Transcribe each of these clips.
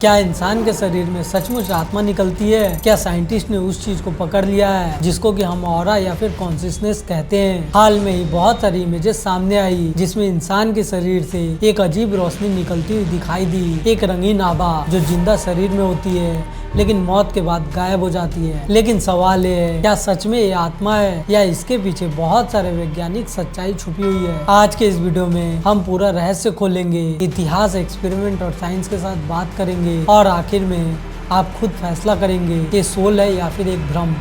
क्या इंसान के शरीर में सचमुच आत्मा निकलती है? क्या साइंटिस्ट ने उस चीज को पकड़ लिया है जिसको कि हम ऑरा या फिर कॉन्शियसनेस कहते हैं? हाल में ही बहुत सारी इमेजेस सामने आई जिसमें इंसान के शरीर से एक अजीब रोशनी निकलती हुई दिखाई दी। एक रंगीन आभा जो जिंदा शरीर में होती है लेकिन मौत के बाद गायब हो जाती है। लेकिन सवाल ये है, क्या सच में ये आत्मा है या इसके पीछे बहुत सारे वैज्ञानिक सच्चाई छुपी हुई है? आज के इस वीडियो में हम पूरा रहस्य खोलेंगे, इतिहास, एक्सपेरिमेंट और साइंस के साथ बात करेंगे और आखिर में आप खुद फैसला करेंगे ये सोल है या फिर एक भ्रम।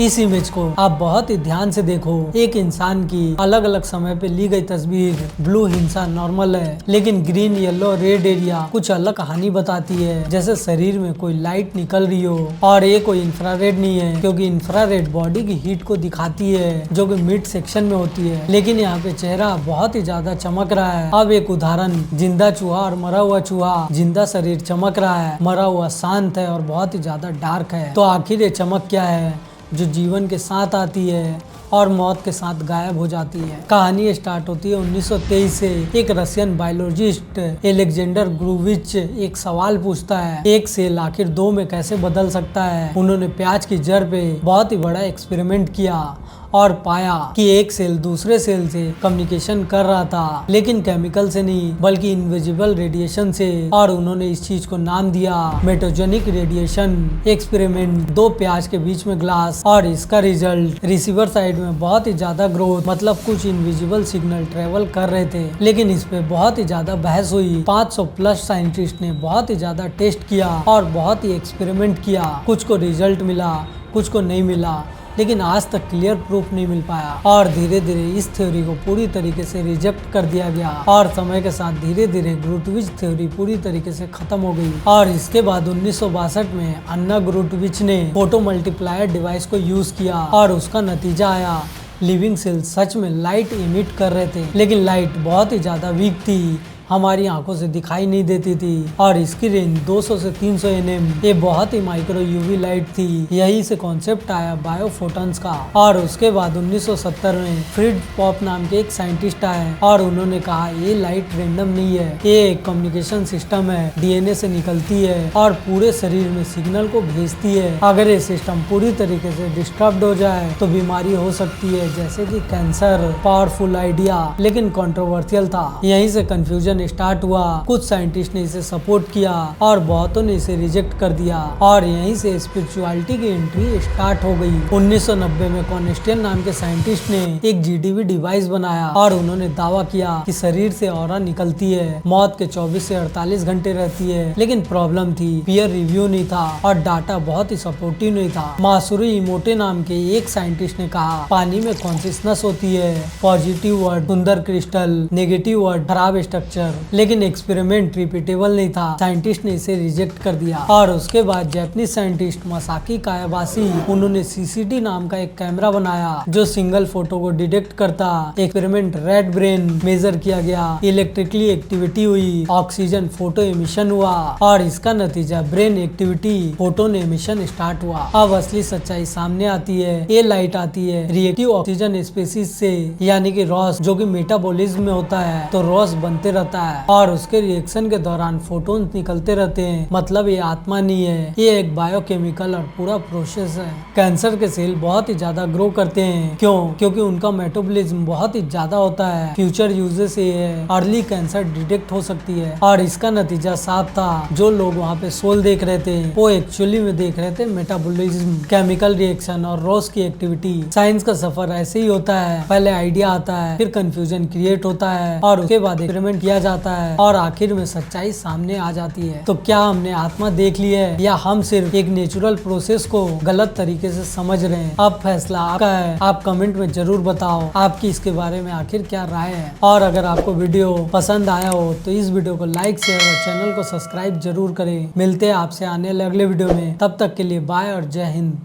इस इमेज को आप बहुत ही ध्यान से देखो। एक इंसान की अलग अलग समय पे ली गई तस्वीर। ब्लू हिंसा नॉर्मल है लेकिन ग्रीन, येलो, रेड एरिया कुछ अलग कहानी बताती है, जैसे शरीर में कोई लाइट निकल रही हो। और ये कोई इंफ्रारेड नहीं है क्योंकि इंफ्रारेड बॉडी की हीट को दिखाती है जो कि मिड सेक्शन में होती है, लेकिन यहाँ पे चेहरा बहुत ही ज्यादा चमक रहा है। अब एक उदाहरण, जिंदा चूहा और मरा हुआ चूहा। जिंदा शरीर चमक रहा है, मरा हुआ शांत है और बहुत ही ज्यादा डार्क है। तो आखिर ये चमक क्या है जो जीवन के साथ आती है और मौत के साथ गायब हो जाती है? कहानी स्टार्ट होती है 1923 से। एक रशियन बायोलॉजिस्ट एलेक्जेंडर ग्रूविच एक सवाल पूछता है, एक सेल आखिर दो में कैसे बदल सकता है? उन्होंने प्याज की जड़ पे बहुत ही बड़ा एक्सपेरिमेंट किया और पाया कि एक सेल दूसरे सेल से कम्युनिकेशन कर रहा था, लेकिन केमिकल से नहीं बल्कि इनविजिबल रेडिएशन से। और उन्होंने इस चीज को नाम दिया मेटोजेनिक रेडिएशन एक्सपेरिमेंट। दो प्याज के बीच में ग्लास और इसका रिजल्ट, रिसीवर साइड में बहुत ही ज्यादा ग्रोथ, मतलब कुछ इनविजिबल सिग्नल ट्रेवल कर रहे थे। लेकिन इस पे बहुत ही ज्यादा बहस हुई। 500 प्लस साइंटिस्ट ने बहुत ही ज्यादा टेस्ट किया और बहुत ही एक्सपेरिमेंट किया। कुछ को रिजल्ट मिला, कुछ को नहीं मिला, लेकिन आज तक क्लियर प्रूफ नहीं मिल पाया। और धीरे धीरे इस थ्योरी को पूरी तरीके से रिजेक्ट कर दिया गया और समय के साथ धीरे धीरे ग्रुटविच थ्योरी पूरी तरीके से खत्म हो गई। और इसके बाद 1962 में अन्ना ग्रुटविच ने फोटो मल्टीप्लायर डिवाइस को यूज किया और उसका नतीजा आया, लिविंग सेल सच में लाइट इमिट कर रहे थे, लेकिन लाइट बहुत ही ज्यादा वीक थी, हमारी आंखों से दिखाई नहीं देती थी। और इसकी रेंज 200 से 300 nm, ये बहुत ही माइक्रो यूवी लाइट थी। यही से कॉन्सेप्ट आया बायोफोटॉन्स का। और उसके बाद 1970 में फ्रिड पॉप नाम के एक साइंटिस्ट आए और उन्होंने कहा ये लाइट रेंडम नहीं है, ये एक कम्युनिकेशन सिस्टम है, डीएनए से निकलती है और पूरे शरीर में सिग्नल को भेजती है। अगर ये सिस्टम पूरी तरीके से डिस्टर्ब हो जाए तो बीमारी हो सकती है, जैसे कि कैंसर। पावरफुल आइडिया लेकिन कंट्रोवर्शियल था। यहीं से कंफ्यूजन स्टार्ट हुआ। कुछ साइंटिस्ट ने इसे सपोर्ट किया और बहुतों ने इसे रिजेक्ट कर दिया और यहीं से स्पिरिचुअलिटी की एंट्री स्टार्ट हो गई। 1990 में कॉन्स्टेंट नाम के साइंटिस्ट ने एक जीडीवी डिवाइस बनाया और उन्होंने दावा किया कि शरीर से ऑरा निकलती है, मौत के 24 से 48 घंटे रहती है। लेकिन प्रॉब्लम थी, पीयर रिव्यू नहीं था और डाटा बहुत ही सपोर्टिव नहीं था। मासुरी इमोटे नाम के एक साइंटिस्ट ने कहा पानी में कॉन्शियसनेस होती है, पॉजिटिव वर्ड, सुंदर क्रिस्टल, नेगेटिव वर्ड, खराब स्ट्रक्चर। लेकिन एक्सपेरिमेंट रिपीटेबल नहीं था, साइंटिस्ट ने इसे रिजेक्ट कर दिया। और उसके बाद जापानीज साइंटिस्ट मसाकी कायाबाशी, उन्होंने सीसीटी नाम का एक कैमरा बनाया जो सिंगल फोटो को डिटेक्ट करता। एक्सपेरिमेंट रेड ब्रेन मेजर किया गया, इलेक्ट्रिकली एक्टिविटी हुई, ऑक्सीजन फोटो एमिशन हुआ और इसका नतीजा brain activity, photon emission start हुआ। अब असली सच्चाई सामने आती है। ये लाइट आती है रिएक्टिव ऑक्सीजन स्पीसीज से, यानी कि रॉस, जो कि मेटाबॉलिज्म में होता है। तो रॉस बनते रहता है और उसके रिएक्शन के दौरान फोटोन निकलते रहते हैं। मतलब ये आत्मा नहीं है, ये एक बायोकेमिकल और पूरा प्रोसेस है। कैंसर के सेल बहुत ही ज्यादा ग्रो करते हैं, क्यों? क्योंकि उनका मेटाबॉलिज्म बहुत ही ज्यादा होता है। फ्यूचर यूजेस से अर्ली कैंसर डिटेक्ट हो सकती है और इसका नतीजा साफ था। जो लोग वहाँ पे सोल देख रहे थे वो एक्चुअली में देख रहे थे मेटाबॉलिज्म, केमिकल रिएक्शन और रॉस की एक्टिविटी। साइंस का सफर ऐसे ही होता है, पहले आइडिया आता है, फिर कंफ्यूजन क्रिएट होता है और उसके बाद एक्सपेरिमेंट किया जाता है और आखिर में सच्चाई सामने आ जाती है। तो क्या हमने आत्मा देख ली है या हम सिर्फ एक नेचुरल प्रोसेस को गलत तरीके से समझ रहे हैं? अब फैसला आपका है। आप कमेंट में जरूर बताओ आपकी इसके बारे में आखिर क्या राय है। और अगर आपको वीडियो पसंद आया हो तो इस वीडियो को लाइक, शेयर और चैनल को सब्सक्राइब जरूर करें। मिलते हैं आपसे आने वाले अगले वीडियो में, तब तक के लिए बाय और जय हिंद।